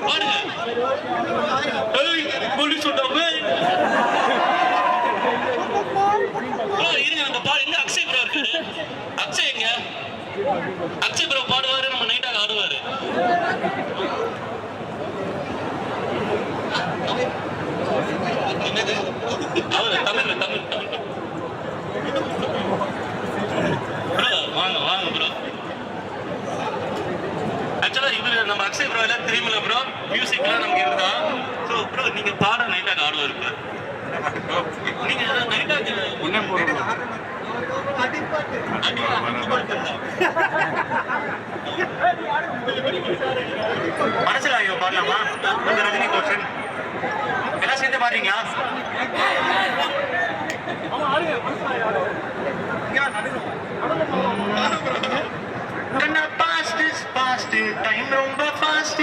பாருங்க. போலீஸ் சொல்றாங்க. இருங்க அந்த பாடு எங்க அக்ஷய் ப்ரோ இருக்காரு. அக்ஷய் எங்க? அக்ஷய் ப்ரோ பாடுவாரு, நம்ம நைட்டாக ஆடுவாரு. என்னது அவரு தமிழ் தமிழ் தமிழ் வாங்க வாங்க ப்ரோ. ஆக்சுவலா இவரு நம்ம அக்ஷய் ப்ரோ எல்லாம் தெரியுமில்ல ப்ரோ, மியூசிக்லாம் நமக்கு இதுதான். ஸோ ப்ரோ நீங்க பாட நைட்டாக ஆடுவாரு ப்ரோ. நீங்க நைட்டாக ஒன்னே போடுறோம். மனசுல ஐயோ பாடலாமா? அந்த ரஜினி கோஷன் எல்லாம் சேர்ந்து பாடுறீங்களா? பாஸ்ட் டைம் ரொம்ப ஃபாஸ்ட்